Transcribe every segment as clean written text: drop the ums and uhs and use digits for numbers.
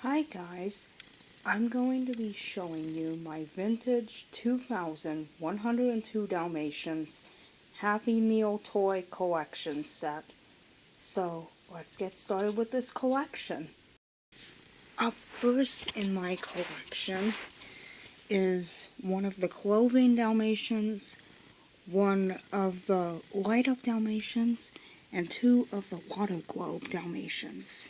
Hi guys, I'm going to be showing you my vintage 2102 Dalmatians Happy Meal toy collection set. So let's get started with this collection. Up first in my collection is one of the clothing Dalmatians, one of the light up Dalmatians, and two of the water globe Dalmatians.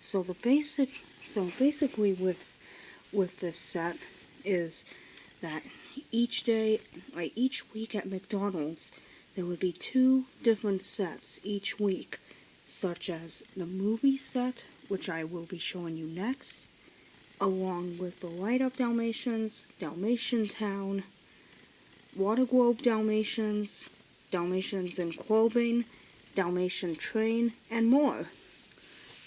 So basically with this set is that each week at McDonald's, there would be two different sets each week, such as the movie set, which I will be showing you next, along with the Light Up Dalmatians, Dalmatian Town, Water Globe Dalmatians, Dalmatians in Clothing, Dalmatian Train, and more.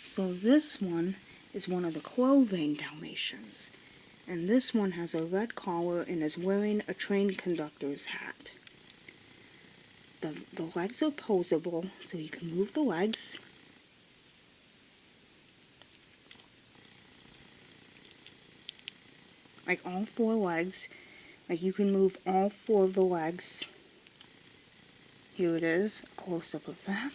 So this one is one of the clothing Dalmatians, and this one has a red collar and is wearing a train conductor's hat. The legs are posable, so you can move the legs. Like all four legs, like you can move all four of the legs. Here it is, a close-up of that.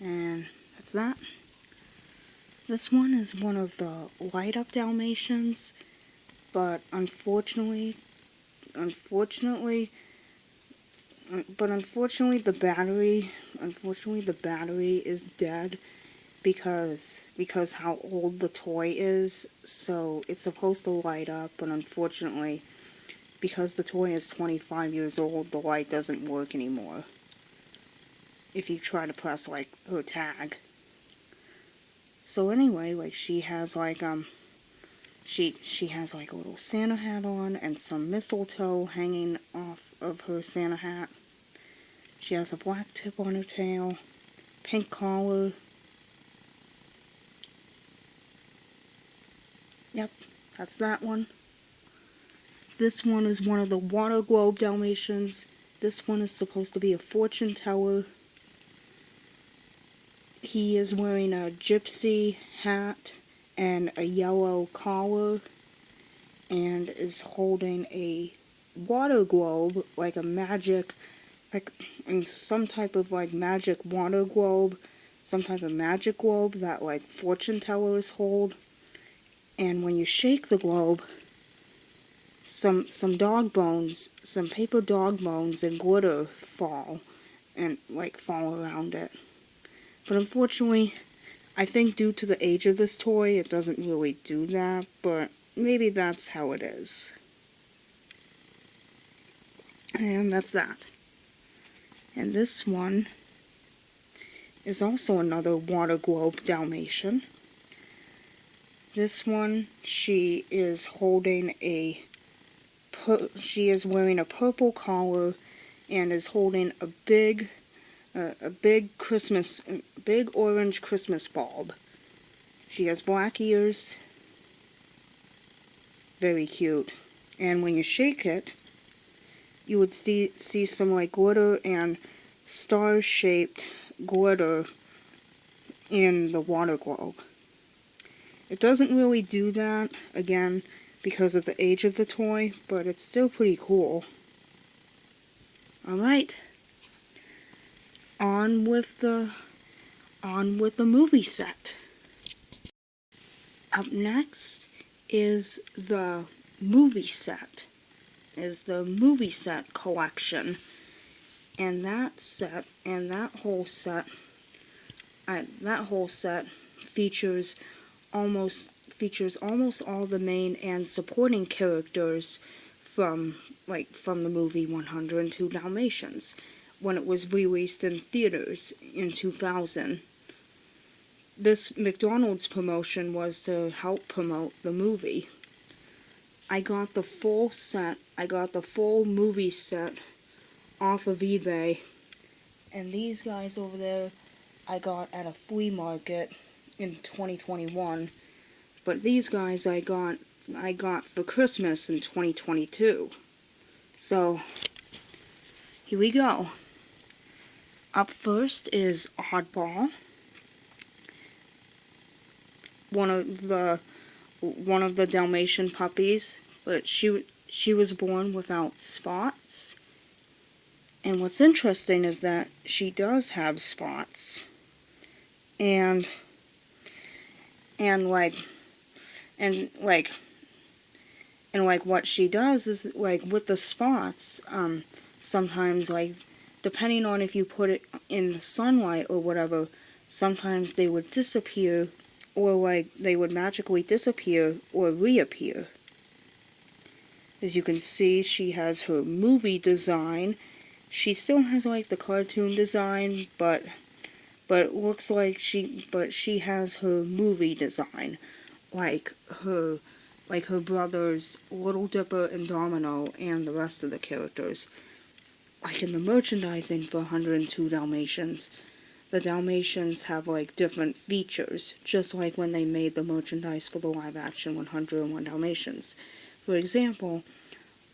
And that's that. This one is one of the light-up Dalmatians, but unfortunately the battery is dead because how old the toy is. So it's supposed to light up, but unfortunately, because the toy is 25 years old, the light doesn't work anymore if you try to press like her tag. So anyway, like she has like she has like a little Santa hat on and some mistletoe hanging off of her Santa hat. She has a black tip on her tail, pink collar. Yep, that's that one. This one is one of the water globe Dalmatians. This one is supposed to be a fortune teller. He is wearing a gypsy hat and a yellow collar and is holding a water globe, like a magic, like in some type of like magic water globe, some type of magic globe that like fortune tellers hold. And when you shake the globe, some dog bones, some paper dog bones and glitter fall around it. But unfortunately, I think due to the age of this toy, it doesn't really do that, but maybe that's how it is. And that's that. And this one is also another water globe Dalmatian. This one, she is wearing a purple collar and is holding a big orange Christmas bulb. She has black ears, very cute. And when you shake it, you would see some like glitter and star-shaped glitter in the water globe. It doesn't really do that, again, because of the age of the toy, but it's still pretty cool. Alright. On with the movie set. Up next is the movie set. The movie set collection. And that whole set features almost all the main and supporting characters from the movie 102 Dalmatians when it was released in theaters in 2000. This McDonald's promotion was to help promote the movie. I got the full movie set off of eBay, and these guys over there I got at a flea market in 2021, but these guys I got for Christmas in 2022. So here we go. Up first is Oddball, one of the Dalmatian puppies, but she was born without spots. And what's interesting is that she does have spots, and like and like what she does is like with the spots, sometimes like depending on if you put it in the sunlight or whatever, sometimes they would disappear, or like they would magically disappear or reappear. As you can see, she has her movie design. She still has like the cartoon design, but it looks like she has her movie design, like her brothers Little Dipper and Domino and the rest of the characters. Like in the merchandising for 102 Dalmatians, the Dalmatians have like different features, just like when they made the merchandise for the live action 101 Dalmatians. For example,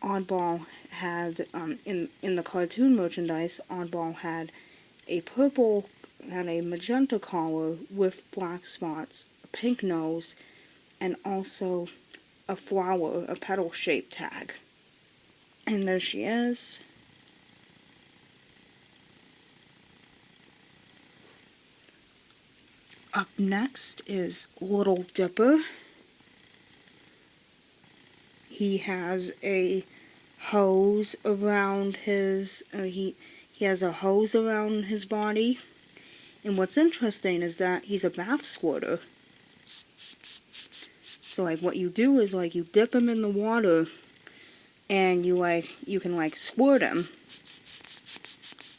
Oddball had, in the cartoon merchandise, Oddball had a magenta collar with black spots, a pink nose, and also a flower, a petal-shaped tag. And there she is. Up next is Little Dipper. He has a hose around his he has a hose around his body. And what's interesting is that he's a bath squirter. So like what you do is like you dip him in the water, and you can like squirt him.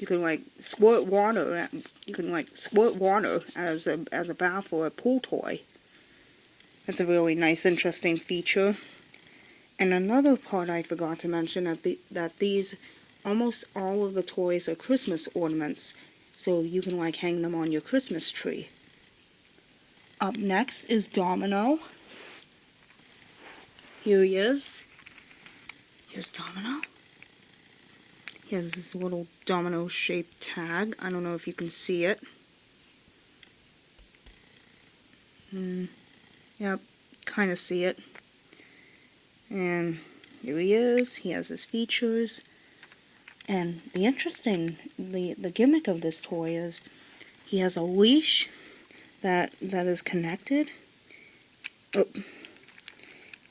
You can like squirt water. You can like squirt water as a bath or a pool toy. That's a really nice, interesting feature. And another part I forgot to mention that these almost all of the toys are Christmas ornaments, so you can like hang them on your Christmas tree. Up next is Domino. Here he is. Here's Domino. He has this little domino-shaped tag. I don't know if you can see it. Yep, kind of see it. And here he is. He has his features. And the gimmick of this toy is he has a leash that is connected. Oh,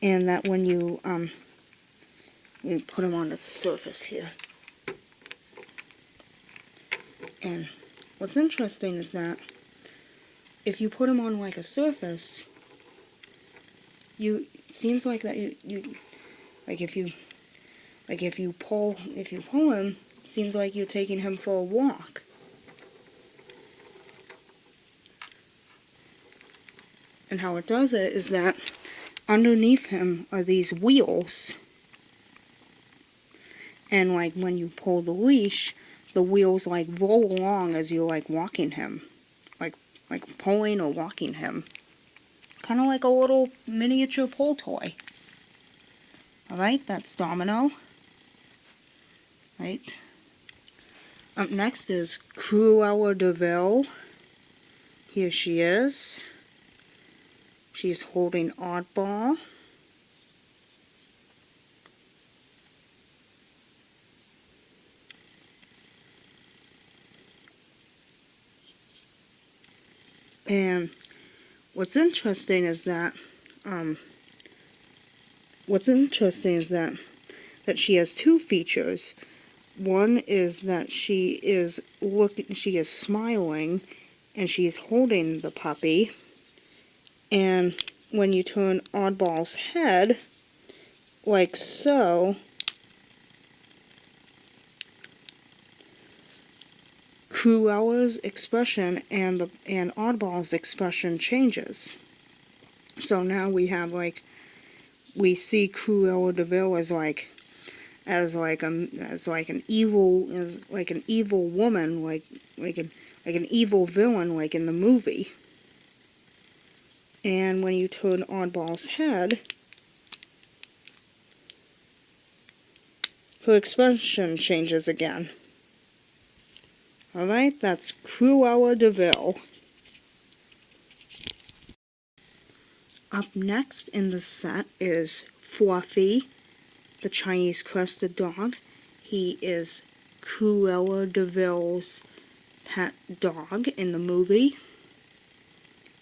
and that when you put him onto the surface here. And what's interesting is that if you put him on like a surface, seems like that if you pull him, it seems like you're taking him for a walk. And how it does it is that underneath him are these wheels. And like when you pull the leash, the wheels like roll along as you're like walking him. Like pulling or walking him. Kind of like a little miniature pull toy. Alright, that's Domino. Right. Up next is Cruella de Vil. Here she is. She's holding Oddball. And what's interesting is that she has two features. One is that she is smiling, and she's holding the puppy. And when you turn Oddball's head, like so, Cruella's expression and Oddball's expression changes. So now we see Cruella de Vil as an evil woman, like an evil villain, like in the movie. And when you turn Oddball's head, her expression changes again. Alright, that's Cruella de Vil. Up next in the set is Fluffy, the Chinese crested dog. He is Cruella de Vil's pet dog in the movie.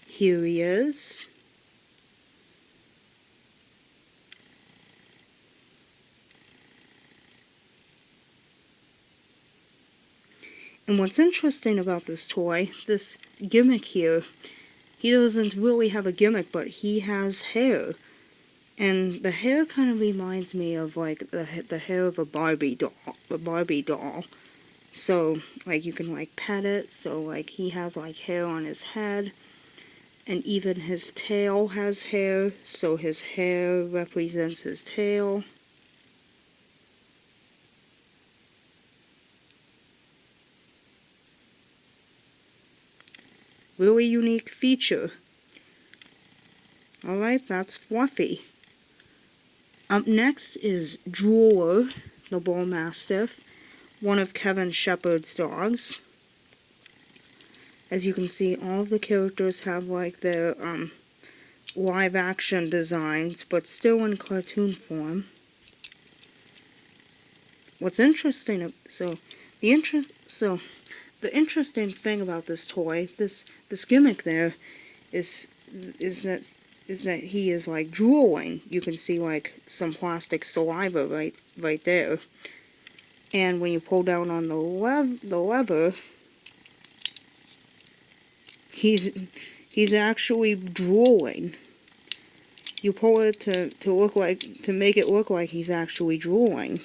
Here he is. And what's interesting about this toy, this gimmick here, he doesn't really have a gimmick, but he has hair. And the hair kind of reminds me of like the hair of a Barbie doll. So like you can like pet it, so like he has like hair on his head. And even his tail has hair, so his hair represents his tail. Really unique feature. Alright, that's Fluffy. Up next is Drooler, the Bull Mastiff, one of Kevin Shepherd's dogs. As you can see, all of the characters have like their live action designs, but still in cartoon form. What's interesting, the interesting thing about this toy, this gimmick there, is that he is like drooling. You can see like some plastic saliva right there. And when you pull down on the lever, he's actually drooling. You pull it to make it look like he's actually drooling.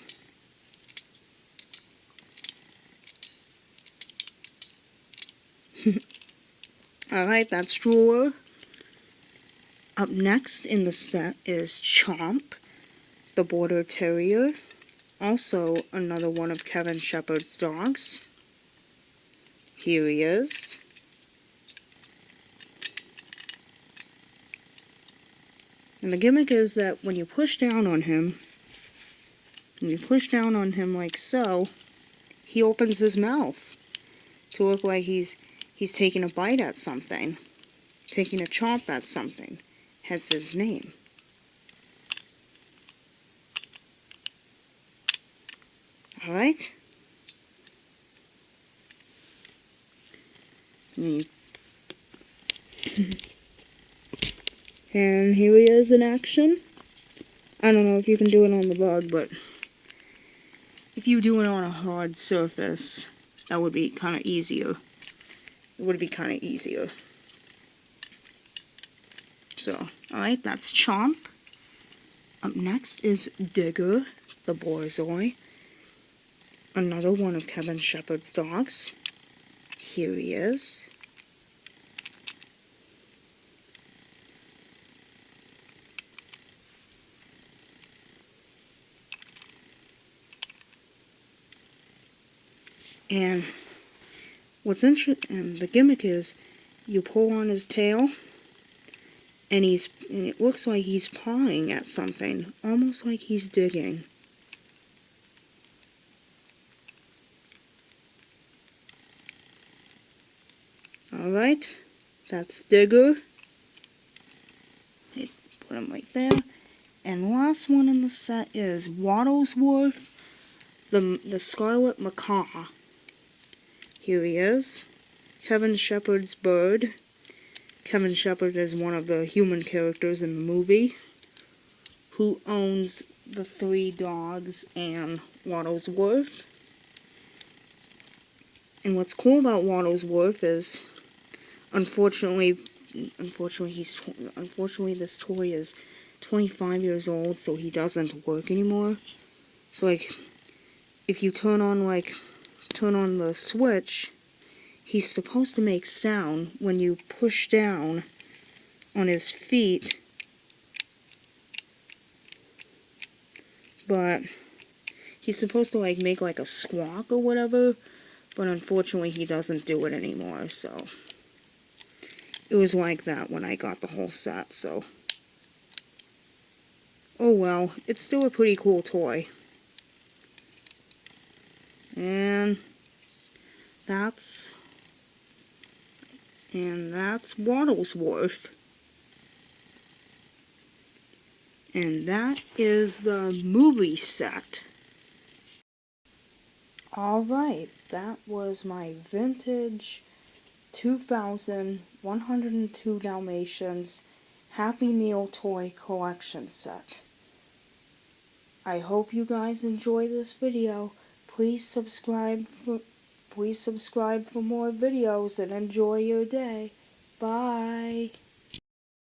Alright, that's Drooler. Up next in the set is Chomp, the Border Terrier, also another one of Kevin Shepherd's dogs. Here he is. And the gimmick is that when you push down on him like so, he opens his mouth to look like he's taking a bite at something, taking a chomp at something. Has his name. Alright? And here he is in action. I don't know if you can do it on the bug, but if you do it on a hard surface, that would be kind of easier. It would be kind of easier. So, alright, that's Chomp. Up next is Digger, the Borzoi, another one of Kevin Shepherd's dogs. Here he is. And what's interesting, and the gimmick is, you pull on his tail, and it looks like he's pawing at something, almost like he's digging. Alright, that's Digger. Put him right there. And last one in the set is Waddlesworth, the Scarlet Macaw. Here he is. Kevin Shepherd's bird. Kevin Shepherd is one of the human characters in the movie who owns the 3 dogs and Waddlesworth. And what's cool about Waddlesworth is, unfortunately this toy is 25 years old, so he doesn't work anymore. So like, if you turn on the switch, he's supposed to make sound when you push down on his feet, but he's supposed to like make like a squawk or whatever, but unfortunately he doesn't do it anymore, so it was like that when I got the whole set, so oh well, it's still a pretty cool toy. And that's Waddlesworth. And that is the movie set. Alright, that was my vintage 2102 Dalmatians Happy Meal toy collection set. I hope you guys enjoy this video. Please subscribe for more videos and enjoy your day. Bye.